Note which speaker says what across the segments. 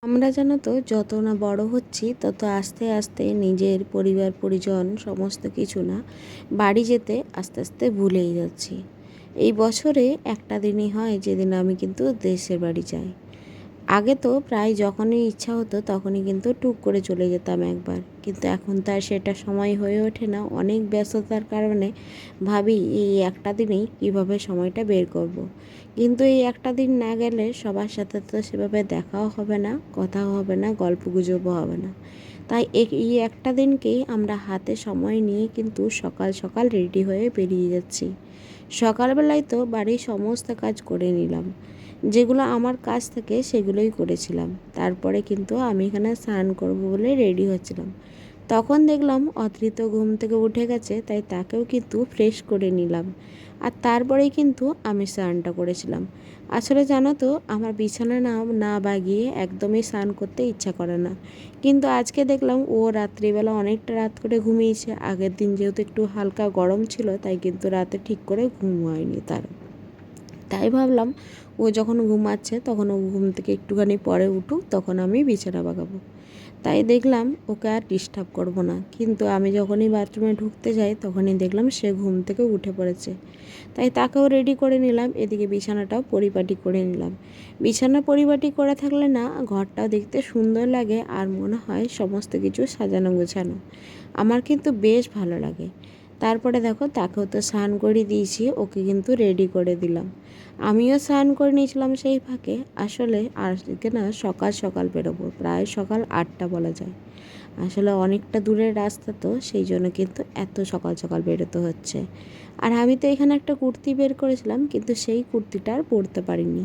Speaker 1: আমরা জানো তো যত না বড় হচ্ছি তত আস্তে আস্তে নিজের পরিবার পরিজন সমস্ত কিছু না বাড়ি যেতে আস্তে আস্তে ভুলেই যাচ্ছি। এই বছরে একটা দিনই হয় যেদিন আমি কিন্তু দেশের বাড়ি যাই। আগে তো প্রায় যখনই ইচ্ছা হতো তখনই কিন্তু টুক করে চলে যেতাম একবার, কিন্তু এখন তো আর সেটা সময় হয়ে ওঠে না। অনেক ব্যস্ততার কারণে ভাবি এই একটা দিনেই কীভাবে সময়টা বের করব। কিন্তু এই একটা দিন না গেলে সবার সাথে তো সেভাবে দেখাও হবে না, কথাও হবে না, গল্পগুজবও হবে না। তাই এই একটা দিনকেই আমরা হাতে সময় নিয়ে কিন্তু সকাল সকাল রেডি হয়ে বেরিয়ে যাচ্ছি। সকালবেলায় তো বাড়ির সমস্ত কাজ করে নিলাম, যেগুলো আমার কাজ থেকে সেগুলোই করেছিলাম। তারপরে কিন্তু আমি এখানে স্নান করব বলে রেডি হচ্ছিলাম, তখন দেখলাম অদ্রিত ঘুম থেকে উঠে গেছে, তাই তাকেও কিন্তু ফ্রেশ করে নিলাম। আর তারপরেই কিন্তু আমি স্নানটা করেছিলাম। আসলে জানো তো আমার বিছানা না না বাগিয়ে একদমই স্নান করতে ইচ্ছা করে না, কিন্তু আজকে দেখলাম ও রাত্রিবেলা অনেকটা রাত করে ঘুমিয়েছে। আগের দিন যেহেতু একটু হালকা গরম ছিল, তাই কিন্তু রাতে ঠিক করে ঘুম হয়নি তার। তাই ভাবলাম ও যখন ঘুমাচ্ছে তখন ও ঘুম থেকে একটুখানি পরে উঠুক, তখন আমি বিছানা বাগাবো। তাই দেখলাম ওকে আর ডিস্টার্ব করব না, কিন্তু আমি যখনই বাথরুমে ঢুকতে যাই তখনই দেখলাম সে ঘুম থেকে উঠে পড়েছে। তাই তাকেও রেডি করে নিলাম, এদিকে বিছানাটাও পরিপাটি করে নিলাম। বিছানা পরিপাটি করে থাকলে না ঘরটাও দেখতে সুন্দর লাগে, আর মনে হয় সমস্ত কিছু সাজানো গোছানো। আমার কিন্তু বেশ ভালো লাগে। তারপরে দেখো তাকেও তো স্নান করে দিয়েছি, ওকে কিন্তু রেডি করে দিলাম। আমিও স্নান করে নিয়েছিলাম সেই ফাঁকে। আসলে আজকে না সকাল সকাল বেরোবো, প্রায় সকাল 8টা বলা যায়। আসলে অনেকটা দূরের রাস্তা, তো সেই জন্য কিন্তু এত সকাল সকাল বেরোতে হচ্ছে। আর আমি তো এখানে একটা কুর্তি বের করেছিলাম, কিন্তু সেই কুর্তিটা আর পরতে পারিনি।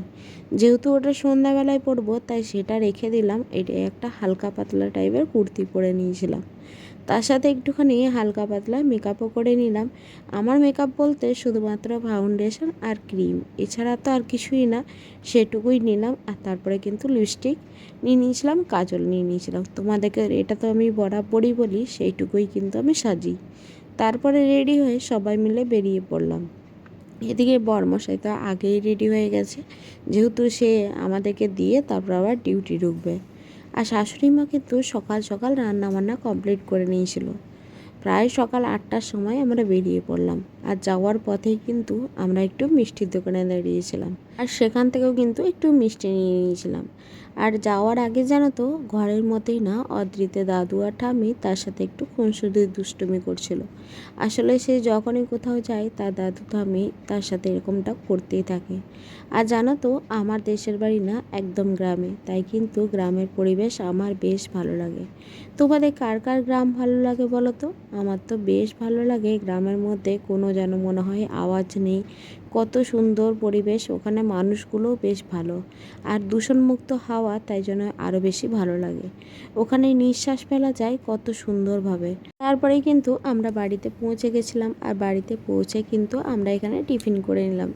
Speaker 1: যেহেতু ওটা সন্ধ্যাবেলায় পরবো তাই সেটা রেখে দিলাম। এটা একটা হালকা পাতলা টাইপের কুর্তি পরে নিয়েছিলাম, তার সাথে একটুখানি হালকা পাতলা মেকআপও করে নিলাম। আমার মেকআপ বলতে শুধুমাত্র ফাউন্ডেশন আর ক্রিম, এছাড়া তো আর কিছুই না, সেটুকুই নিলাম। আর তারপরে কিন্তু লিপস্টিক নিয়ে নিয়েছিলাম, কাজল নিয়ে নিয়েছিলাম। তোমাদেরকে এটা তো আমি বরাবরই বলি, সেইটুকুই কিন্তু আমি সাজি। তারপরে রেডি হয়ে সবাই মিলে বেরিয়ে পড়লাম। এদিকে বরমশাই তো আগেই রেডি হয়ে গেছে, যেহেতু সে আমাদেরকে দিয়ে তারপর আবার ডিউটি ঢুকবে। আর শাশুড়ি মা কিন্তু সকাল সকাল রান্না বান্না কমপ্লিট করে নিয়েছিল। প্রায় সকাল 8টার সময় আমরা বেরিয়ে পড়লাম। আর যাওয়ার পথেই কিন্তু আমরা একটু মিষ্টির দোকানে দাঁড়িয়েছিলাম, আর সেখান থেকেও কিন্তু একটু মিষ্টি নিয়ে নিয়েছিলাম। আর যাওয়ার আগে জানো তো ঘরের মধ্যেই না অদ্রিতে দাদু আর ঠাম্মি তার সাথে একটু খুনসুটি দুষ্টুমি করছিল। আসলে সে যখনই কোথাও যায় তার দাদু ঠাম্মি তার সাথে এরকমটা করতেই থাকে। আর জানো তো আমার দেশের বাড়ি না একদম গ্রামে, তাই কিন্তু গ্রামের পরিবেশ আমার বেশ ভালো লাগে। তোমাদের কার কার গ্রাম ভালো লাগে বলো তো? আমার তো বেশ ভালো লাগে। গ্রামের মধ্যে কোনো যেন মনে হয় আওয়াজ নেই, কত সুন্দর পরিবেশ, ওখানে মানুষগুলোও বেশ ভালো, আর দূষণমুক্ত হাওয়া, তাই জন্য আরও বেশি ভালো লাগে। ওখানে নিঃশ্বাস ফেলা যায় কত সুন্দরভাবে। তারপরেই কিন্তু আমরা বাড়িতে পৌঁছে গেছিলাম, আর বাড়িতে পৌঁছে কিন্তু আমরা এখানে টিফিন করে নিলাম।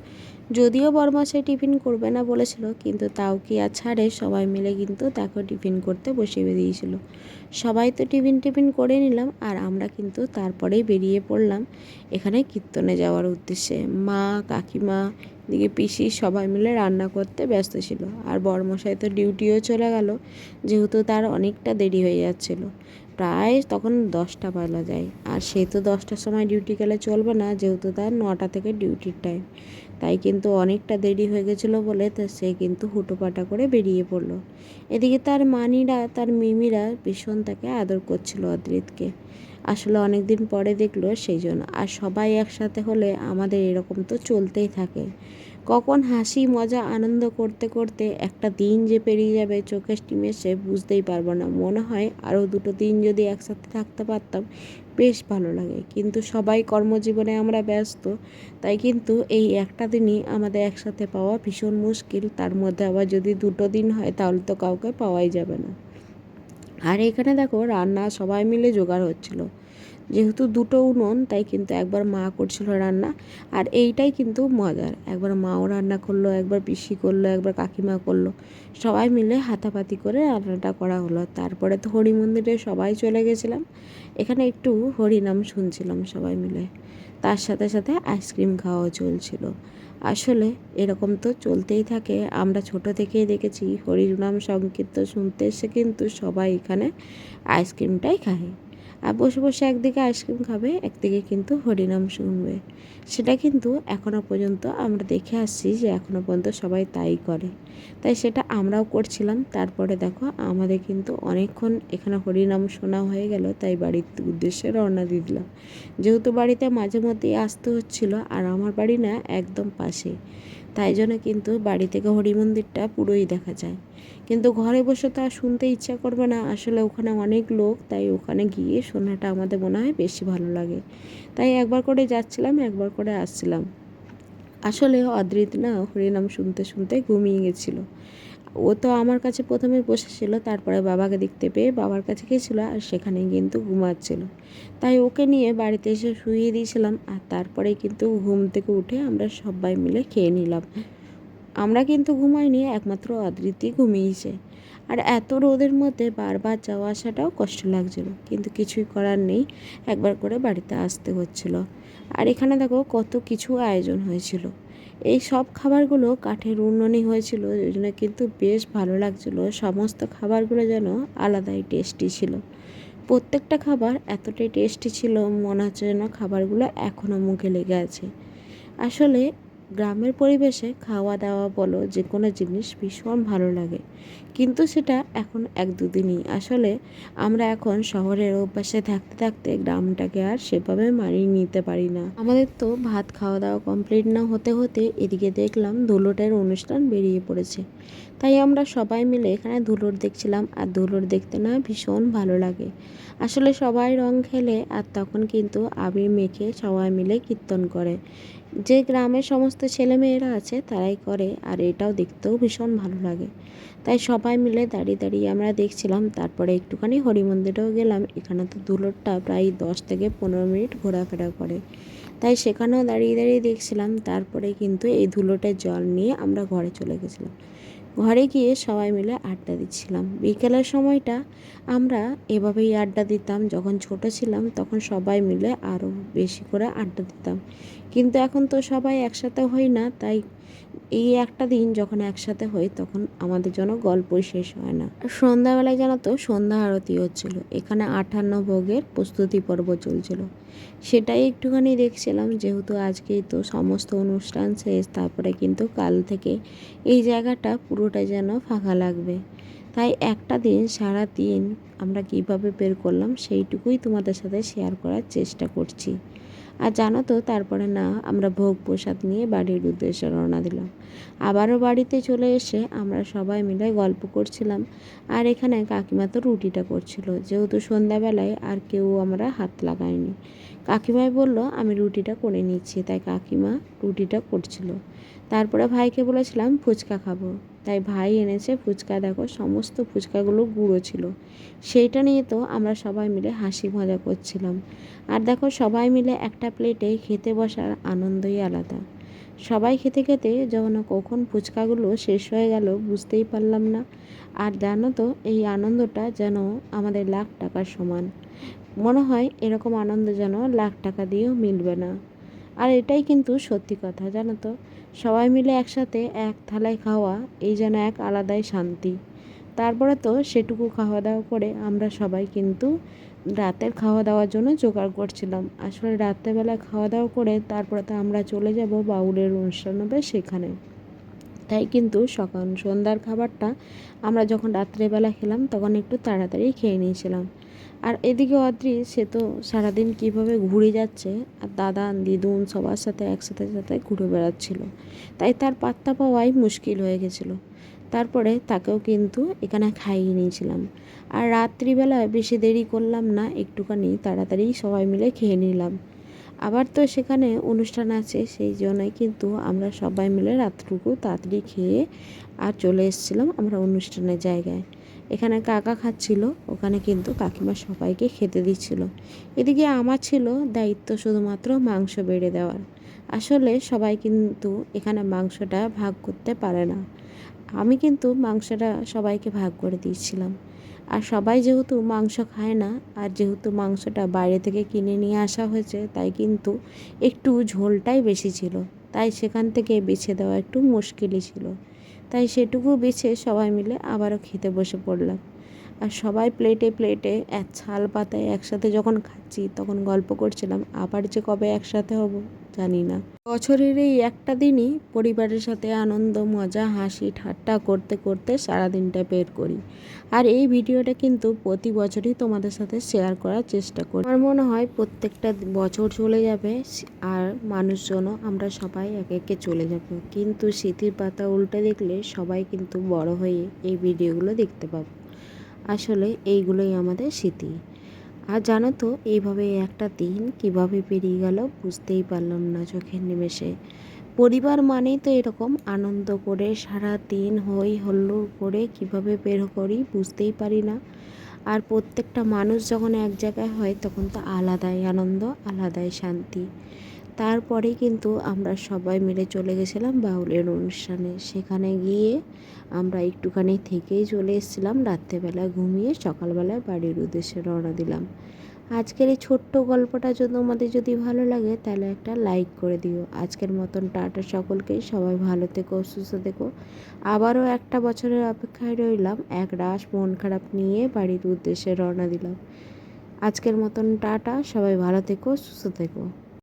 Speaker 1: যদিও বড়মশাই টিফিন করবে না বলেছিল, কিন্তু তাও কি আর ছাড়ে, সবাই মিলে কিন্তু তাকে টিফিন করতে বসিয়ে দিয়েছিল। সবাই তো টিফিন করে নিলাম, আর আমরা কিন্তু তারপরেই বেরিয়ে পড়লাম এখানে কীর্তনে যাওয়ার উদ্দেশ্যে। মা, কাকিমা, দিকে পিসি সবাই মিলে রান্না করতে ব্যস্ত ছিল। আর বড়মশাই তো ডিউটিও চলে গেল, যেহেতু তার অনেকটা দেরি হয়ে যাচ্ছিল। প্রায় তখন 10টা বেলা যায়, আর সে তো 10টার সময় ডিউটি গেলে চলবে না, যেহেতু তার 9টা থেকে ডিউটির টাইম। তাই কিন্তু অনেকটা দেরি হয়ে গেছিলো বলে তা সে কিন্তু হুটোপাটা করে বেরিয়ে পড়লো। এদিকে তার মানিরা, তার মিমিরা ভীষণ তাকে আদর করছিল অদ্রিতকে। আসলে অনেক দিন পরে দেখলো সেই জন্য। আর সবাই একসাথে হলে আমাদের এরকম তো চলতেই থাকে। কখন হাসি মজা আনন্দ করতে করতে একটা দিন যে পেরিয়ে যাবে চোখের নিমেষে বুঝতেই পারবো না। মনে হয় আরও 2টো দিন যদি একসাথে থাকতে পারতাম বেশ ভালো লাগে, কিন্তু সবাই কর্মজীবনে আমরা ব্যস্ত, তাই কিন্তু এই একটা দিনই আমাদের একসাথে পাওয়া ভীষণ মুশকিল। তার মধ্যে আবার যদি 2টো দিন হয় তাহলে তো কাউকে পাওয়াই যাবে না। আর এখানে দেখো রান্না সবাই মিলে জোগাড় হচ্ছিল, যেহেতু দুটো উনুন তাই কিন্তু একবার মা করছিল রান্না, আর এইটাই কিন্তু মজার, একবার মাও রান্না করলো, একবার পিসি করলো, একবার কাকিমা করলো, সবাই মিলে হাতাপাতি করে রান্নাটা করা হলো। তারপরে তো হরি মন্দিরে সবাই চলে গেছিলাম, এখানে একটু হরিনাম শুনছিলাম সবাই মিলে, তার সাথে সাথে আইসক্রিম খাওয়াও চলছিল। আসলে এরকম তো চলতেই থাকে, আমরা ছোট থেকেই দেখেছি হরিনাম সংকীর্তন শুনতে এসে কিন্তু সবাই এখানে আইসক্রিমটাই খায়, আর বসে বসে একদিকে আইসক্রিম খাবে, একদিকে কিন্তু হরিনাম শুনবে। সেটা কিন্তু এখনও পর্যন্ত আমরা দেখে আসছি যে এখনও পর্যন্ত সবাই তাই করে, তাই সেটা আমরাও করছিলাম। তারপরে দেখো আমাদের কিন্তু অনেকক্ষণ এখানে হরিনাম শোনা হয়ে গেল, তাই বাড়ির উদ্দেশ্যে রওনা দিয়ে দিলাম। যেহেতু বাড়িতে মাঝে মধ্যেই আসতে হচ্ছিলো, আর আমার বাড়ি না একদম পাশে, তাই জন্য কিন্তু বাড়ি থেকে হরি মন্দিরটা পুরোই দেখা যায়। কিন্তু ঘরে বসে তো আর শুনতে ইচ্ছা করবে না, আসলে ওখানে অনেক লোক, তাই ওখানে গিয়ে শোনাটা আমাদের মনে হয় বেশি ভালো লাগে। তাই একবার করে যাচ্ছিলাম, একবার করে আসছিলাম। আসলে অদ্রিত না হরিনাম শুনতে শুনতে ঘুমিয়ে গেছিলো। ও তো আমার কাছে প্রথমে বসেছিল, তারপরে বাবাকে দেখতে পেয়ে বাবার কাছে গেছিলো, আর সেখানে কিন্তু ঘুমাচ্ছিল। তাই ওকে নিয়ে বাড়িতে এসে শুইয়ে দিয়েছিলাম, আর তারপরে কিন্তু ঘুম থেকে উঠে আমরা সবাই মিলে খেয়ে নিলাম। আমরা কিন্তু ঘুমাইনি, একমাত্র অদ্রিতই ঘুমিয়েছে। আর এত রোদের মধ্যে বারবার যাওয়া আসাটাও কষ্ট লাগছিল, কিন্তু কিছুই করার নেই, একবার করে বাড়িতে আসতে হচ্ছিল। আর এখানে দেখো কত কিছু আয়োজন হয়েছিল, এই সব খাবারগুলো কাঠের উনুনে হয়েছিল, ওই জন্য কিন্তু বেশ ভালো লাগছিল। সমস্ত খাবারগুলো যেন আলাদাই টেস্টি ছিল, প্রত্যেকটা খাবার এতটাই টেস্টি ছিল, মনে হচ্ছে যেন খাবারগুলো এখনও মুখে লেগে আছে। আসলে গ্রামের পরিবেশে খাওয়া দাওয়া বলো যে কোনো জিনিস ভীষণ ভালো লাগে, কিন্তু সেটা এখন এক দুদিনই। আসলে আমরা এখন শহরের অভ্যাসে থাকতে থাকতে গ্রামটাকে আর সেভাবে মানিয়ে নিতে পারি না। আমাদের তো ভাত খাওয়া দাওয়া কমপ্লিট না হতে হতে এদিকে দেখলাম ধুলোটের অনুষ্ঠান বেরিয়ে পড়েছে, তাই আমরা সবাই মিলে এখানে ধুলোট দেখছিলাম। আর ধুলোট দেখতে না ভীষণ ভালো লাগে। আসলে সবাই রং খেলে আর তখন কিন্তু আবির মেখে সবাই মিলে কীর্তন করে, যে গ্রামের সমস্ত ছেলেমেয়েরা আছে তারাই করে, আর এটাও দেখতেও ভীষণ ভালো লাগে। তাই সবাই মিলে দাঁড়িয়ে দাঁড়িয়ে আমরা দেখছিলাম। তারপরে একটুখানি হরি মন্দিরেও গেলাম, এখানে তো ধুলোটটা প্রায় 10 থেকে 15 মিনিট ঘোরাফেরা করে, তাই সেখানেও দাঁড়িয়ে দাঁড়িয়ে দেখছিলাম। তারপরে কিন্তু এই ধুলোটের জল নিয়ে আমরা ঘরে চলে গেছিলাম। ঘরে গিয়ে সবাই মিলে আড্ডা দিচ্ছিলাম। বিকেলের সময়টা আমরা এভাবেই আড্ডা দিতাম, যখন ছোট ছিলাম তখন সবাই মিলে আরও বেশি করে আড্ডা দিতাম, কিন্তু এখন তো সবাই একসাথে হই না, তাই এই একটা দিন যখন একসাথে হই তখন আমাদের জন্য গল্পই শেষ হয় না। সন্ধ্যাবেলায় জানো তো সন্ধ্যা আরতি হচ্ছিল, এখানে 58 ভোগের প্রস্তুতি পর্ব চলছিল, সেটাই একটুখানি দেখছিলাম। যেহেতু আজকেই তো সমস্ত অনুষ্ঠান শেষ, তারপরে কিন্তু কাল থেকে এই জায়গাটা পুরোটা যেন ফাঁকা লাগবে, তাই একটা দিন সারা দিন আমরা কীভাবে বের করলাম সেইটুকুই তোমাদের সাথে শেয়ার করার চেষ্টা করছি। আর জানো তো তারপরে না আমরা ভোগ প্রসাদ নিয়ে বাড়ির উদ্দেশ্যে রওনা দিলাম। আবারও বাড়িতে চলে এসে আমরা সবাই মিলে গল্প করছিলাম, আর এখানে কাকিমা তো রুটিটা করছিল, যেহেতু সন্ধ্যাবেলায় আর কেউ আমরা হাত লাগাইনি। কাকিমাই বলল আমি রুটিটা করে নিচ্ছি, তাই কাকিমা রুটিটা করছিল। তারপরে ভাইকে বলেছিলাম ফুচকা খাবো, তাই ভাই এনেছে ফুচকা। দেখো সমস্ত ফুচকাগুলো গুঁড়ো ছিল, সেইটা নিয়ে তো আমরা সবাই মিলে হাসি মজা করছিলাম। আর দেখো সবাই মিলে একটা প্লেটে খেতে বসার আনন্দই আলাদা। সবাই খেতে খেতে যখন কখন ফুচকাগুলো শেষ হয়ে গেল বুঝতেই পারলাম না। আর জানো তো এই আনন্দটা যেন আমাদের লাখ টাকার সমান, মনে হয় এরকম আনন্দ যেন লাখ টাকা দিয়েও মিলবে না। আর এটাই কিন্তু সত্যি কথা, জানো তো সবাই মিলে একসাথে এক থালায় খাওয়া এই যেন এক আলাদাই শান্তি। তারপরে তো সেটুকু খাওয়া দাওয়া করে আমরা সবাই কিন্তু রাতের খাওয়া দাওয়ার জন্য জোগাড় করছিলাম। আসলে রাত্রেবেলা খাওয়া দাওয়া করে তারপরে তো আমরা চলে যাব বাউলের অনুষ্ঠান হবে সেখানে, তাই কিন্তু সন্ধ্যার খাবারটা আমরা যখন রাত্রেবেলা খেলাম তখন একটু তাড়াতাড়ি খেয়ে নিয়েছিলাম। আর এদিকে অদ্রি সে তো সারাদিন কীভাবে ঘুরে যাচ্ছে, আর দাদান দিদুন সবার সাথে একসাথে সাথে ঘুরে বেড়াচ্ছিল, তাই তার পাত্তা পাওয়াই মুশকিল হয়ে গেছিলো। তারপরে তাকেও কিন্তু এখানে খাইয়ে নিয়েছিলাম। আর রাত্রিবেলায় বেশি দেরি করলাম না, একটুখানি তাড়াতাড়ি সবাই মিলে খেয়ে নিলাম। আবার তো সেখানে অনুষ্ঠান আছে, সেই জন্যই কিন্তু আমরা সবাই মিলে রাতটুকু তাড়াতাড়ি খেয়ে আর চলে এসেছিলাম আমরা অনুষ্ঠানের জায়গায়। এখানে কাকা খাচ্ছিল, ওখানে কিন্তু কাকিমা সবাইকে খেতে দিচ্ছিল। এদিকে আমার ছিল দায়িত্ব শুধুমাত্র মাংস বেড়ে দেওয়ার। আসলে সবাই কিন্তু এখানে মাংসটা ভাগ করতে পারে না। আমি কিন্তু মাংসটা সবাইকে ভাগ করে দিয়েছিলাম। আর সবাই যেহেতু মাংস খায় না, আর যেহেতু মাংসটা বাইরে থেকে কিনে নিয়ে আসা হয়েছে, তাই কিন্তু একটু ঝোলটাই বেশি ছিল। তাই সেখান থেকে বেছে দেওয়া একটু মুশকিলই ছিল। তাই সেটুকু বেছে সবাই মিলে আবারও খেতে বসে পড়লাম। আর সবাই প্লেটে প্লেটে এক ছাল পাতায় একসাথে যখন খাচ্ছি, তখন গল্প করছিলাম আবার যে কবে একসাথে হব জানি না। বছরের এই একটা দিনই পরিবারের সাথে আনন্দ, মজা, হাসি ঠাট্টা করতে করতে সারাদিনটা বের করি। আর এই ভিডিওটা কিন্তু প্রতি বছরই তোমাদের সাথে শেয়ার করার চেষ্টা করি। আমার মনে হয় প্রত্যেকটা বছর চলে যাবে আর মানুষজনও আমরা সবাই একে একে চলে যাব, কিন্তু স্মৃতির পাতা উল্টে দেখলে সবাই কিন্তু বড় হয়ে এই ভিডিওগুলো দেখতে পাবো। আসলে এইগুলোই আমাদের স্মৃতি। আর জানো তো, এইভাবে একটা দিন কিভাবে পেরিয়ে গেল বুঝতেই পারলাম না চোখের নিমেষে। পরিবার মানেই তো এরকম আনন্দ করে সারা দিন হই হল্লোড় করে কিভাবে বের করি বুঝতেই পারি না। আর প্রত্যেকটা মানুষ যখন এক জায়গায় হয় তখন তো আলাদাই আনন্দ, আলাদাই শান্তি। তারপরে কিন্তু আমরা সবাই মিলে চলে গেছিলাম বাউলের অনুষ্ঠানে। সেখানে গিয়ে আমরা একটুখানি থেকেই চলে এসেছিলাম, রাত্রেবেলা ঘুমিয়ে সকালবেলায় বাড়ির উদ্দেশ্যে রওনা দিলাম। আজকের এই ছোট্ট গল্পটা যদি তোমাদের যদি ভালো লাগে তাহলে একটা লাইক করে দিও। আজকের মতন টাটা সকলকেই, সবাই ভালো থেকো, সুস্থ থেকো। আবারও একটা বছরের অপেক্ষায় রইলাম, এক রাশ মন খারাপ নিয়ে বাড়ির উদ্দেশ্যে রওনা দিলাম। আজকের মতন টাটা, সবাই ভালো থেকো, সুস্থ থেকো।